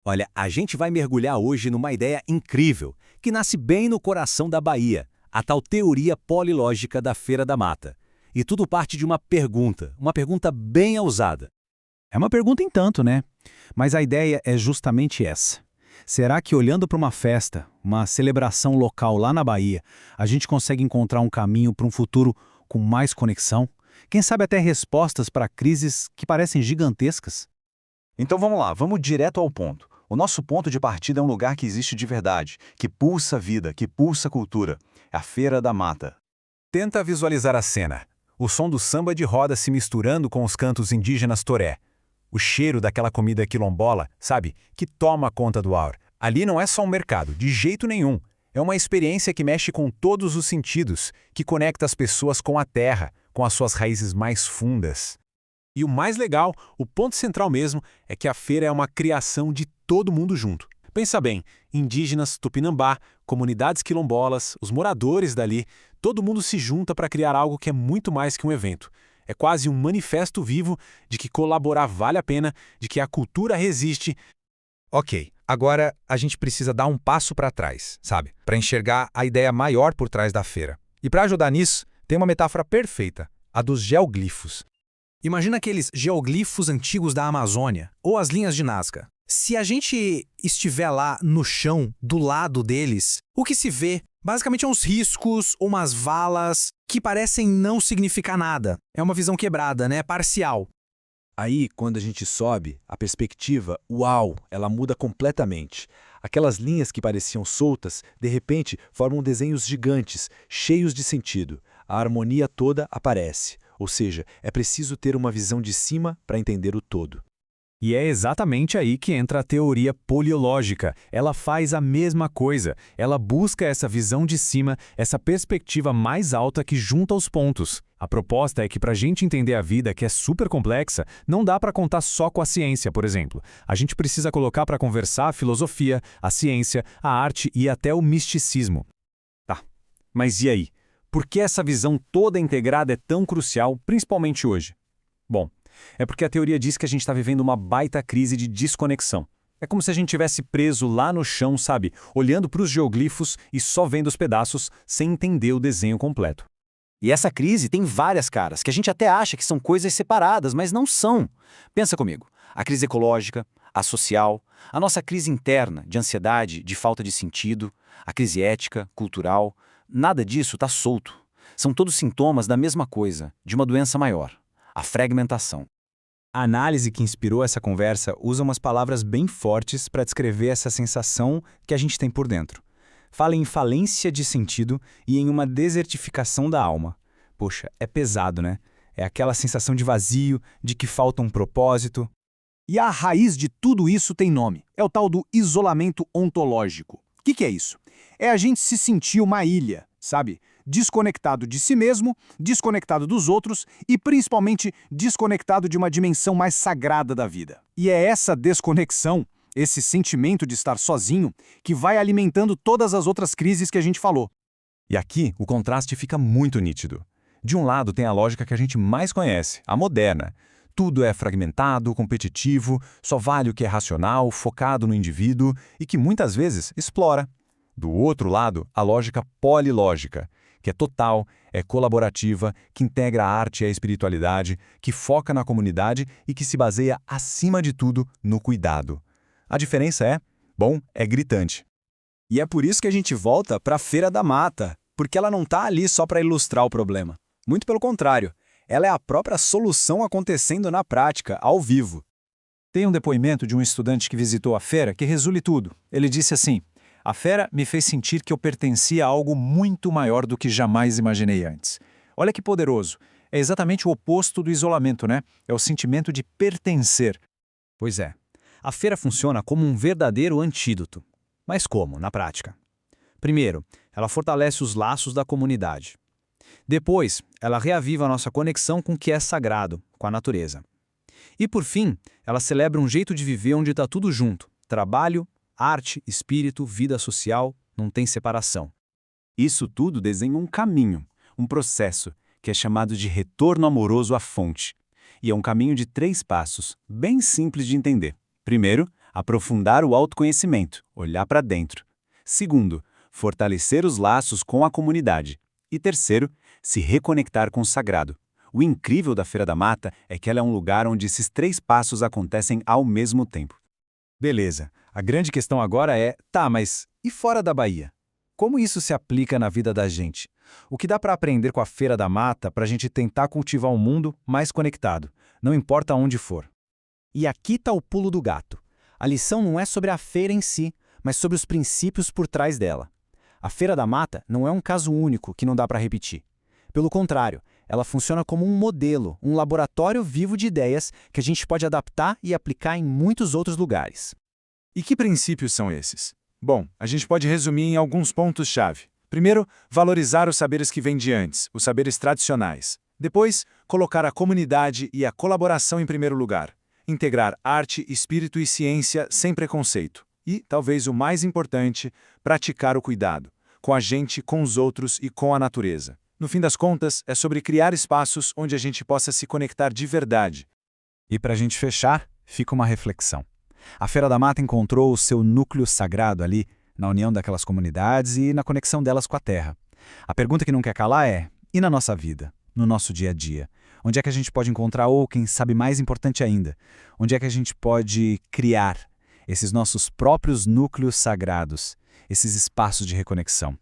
Olha, a gente vai mergulhar hoje numa ideia incrível, que nasce bem no coração da Bahia, a tal teoria polilógica da Feira da Mata. E tudo parte de uma pergunta bem ousada. É uma pergunta em tanto, né? Mas a ideia é justamente essa. Será que olhando para uma festa, uma celebração local lá na Bahia, a gente consegue encontrar um caminho para um futuro com mais conexão? Quem sabe até respostas para crises que parecem gigantescas? Então vamos lá, vamos direto ao ponto. O nosso ponto de partida é um lugar que existe de verdade, que pulsa vida, que pulsa cultura. É a Feira da Mata. Tenta visualizar a cena. O som do samba de roda se misturando com os cantos indígenas toré. O cheiro daquela comida quilombola, sabe, que toma conta do ar. Ali não é só um mercado, de jeito nenhum. É uma experiência que mexe com todos os sentidos, que conecta as pessoas com a terra, com as suas raízes mais fundas. E o mais legal, o ponto central mesmo, é que a feira é uma criação de todo mundo junto. Pensa bem, indígenas, tupinambá, comunidades quilombolas, os moradores dali, todo mundo se junta para criar algo que é muito mais que um evento. É quase um manifesto vivo de que colaborar vale a pena, de que a cultura resiste. Ok, agora a gente precisa dar um passo para trás, sabe? Para enxergar a ideia maior por trás da feira. E para ajudar nisso, tem uma metáfora perfeita, a dos geoglifos. Imagina aqueles geoglifos antigos da Amazônia, ou as linhas de Nazca. Se a gente estiver lá no chão, do lado deles, o que se vê basicamente são uns riscos ou umas valas que parecem não significar nada. É uma visão quebrada, né? Parcial. Aí, quando a gente sobe, a perspectiva, uau, ela muda completamente. Aquelas linhas que pareciam soltas, de repente, formam desenhos gigantes, cheios de sentido. A harmonia toda aparece. Ou seja, é preciso ter uma visão de cima para entender o todo. E é exatamente aí que entra a teoria poliológica. Ela faz a mesma coisa. Ela busca essa visão de cima, essa perspectiva mais alta que junta os pontos. A proposta é que para a gente entender a vida, que é super complexa, não dá para contar só com a ciência, por exemplo. A gente precisa colocar para conversar a filosofia, a ciência, a arte e até o misticismo. Tá, mas e aí? Por que essa visão toda integrada é tão crucial, principalmente hoje? Bom, é porque a teoria diz que a gente está vivendo uma baita crise de desconexão. É como se a gente tivesse preso lá no chão, sabe? Olhando para os geoglifos e só vendo os pedaços, sem entender o desenho completo. E essa crise tem várias caras, que a gente até acha que são coisas separadas, mas não são. Pensa comigo, a crise ecológica, a social, a nossa crise interna de ansiedade, de falta de sentido, a crise ética, cultural, nada disso está solto. São todos sintomas da mesma coisa, de uma doença maior, a fragmentação. A análise que inspirou essa conversa usa umas palavras bem fortes para descrever essa sensação que a gente tem por dentro. Fala em falência de sentido e em uma desertificação da alma. Poxa, é pesado, né? É aquela sensação de vazio, de que falta um propósito. E a raiz de tudo isso tem nome. É o tal do isolamento ontológico. O que é isso? É a gente se sentir uma ilha, sabe? Desconectado de si mesmo, desconectado dos outros e principalmente desconectado de uma dimensão mais sagrada da vida. E é essa desconexão, esse sentimento de estar sozinho, que vai alimentando todas as outras crises que a gente falou. E aqui o contraste fica muito nítido. De um lado tem a lógica que a gente mais conhece, a moderna. Tudo é fragmentado, competitivo, só vale o que é racional, focado no indivíduo e que muitas vezes explora. Do outro lado, a lógica polilógica, que é total, é colaborativa, que integra a arte e a espiritualidade, que foca na comunidade e que se baseia, acima de tudo, no cuidado. A diferença é gritante. E é por isso que a gente volta para a Feira da Mata, porque ela não está ali só para ilustrar o problema. Muito pelo contrário, ela é a própria solução acontecendo na prática, ao vivo. Tem um depoimento de um estudante que visitou a feira que resume tudo. Ele disse assim: a feira me fez sentir que eu pertencia a algo muito maior do que jamais imaginei antes. Olha que poderoso. É exatamente o oposto do isolamento, né? É o sentimento de pertencer. Pois é. A feira funciona como um verdadeiro antídoto. Mas como, na prática? Primeiro, ela fortalece os laços da comunidade. Depois, ela reaviva a nossa conexão com o que é sagrado, com a natureza. E por fim, ela celebra um jeito de viver onde está tudo junto. Trabalho, arte, espírito, vida social, não tem separação. Isso tudo desenha um caminho, um processo, que é chamado de retorno amoroso à fonte. E é um caminho de 3 passos, bem simples de entender. Primeiro, aprofundar o autoconhecimento, olhar para dentro. Segundo, fortalecer os laços com a comunidade. E terceiro, se reconectar com o sagrado. O incrível da Feira da Mata é que ela é um lugar onde esses 3 passos acontecem ao mesmo tempo. Beleza. A grande questão agora é, tá, mas e fora da Bahia? Como isso se aplica na vida da gente? O que dá para aprender com a Feira da Mata para a gente tentar cultivar um mundo mais conectado, não importa onde for? E aqui está o pulo do gato. A lição não é sobre a feira em si, mas sobre os princípios por trás dela. A Feira da Mata não é um caso único que não dá para repetir. Pelo contrário, ela funciona como um modelo, um laboratório vivo de ideias que a gente pode adaptar e aplicar em muitos outros lugares. E que princípios são esses? Bom, a gente pode resumir em alguns pontos-chave. Primeiro, valorizar os saberes que vêm de antes, os saberes tradicionais. Depois, colocar a comunidade e a colaboração em primeiro lugar. Integrar arte, espírito e ciência sem preconceito. E, talvez o mais importante, praticar o cuidado, com a gente, com os outros e com a natureza. No fim das contas, é sobre criar espaços onde a gente possa se conectar de verdade. E para a gente fechar, fica uma reflexão. A Feira da Mata encontrou o seu núcleo sagrado ali, na união daquelas comunidades e na conexão delas com a terra. A pergunta que não quer calar é, e na nossa vida, no nosso dia a dia? Onde é que a gente pode encontrar, ou quem sabe mais importante ainda, onde é que a gente pode criar esses nossos próprios núcleos sagrados, esses espaços de reconexão?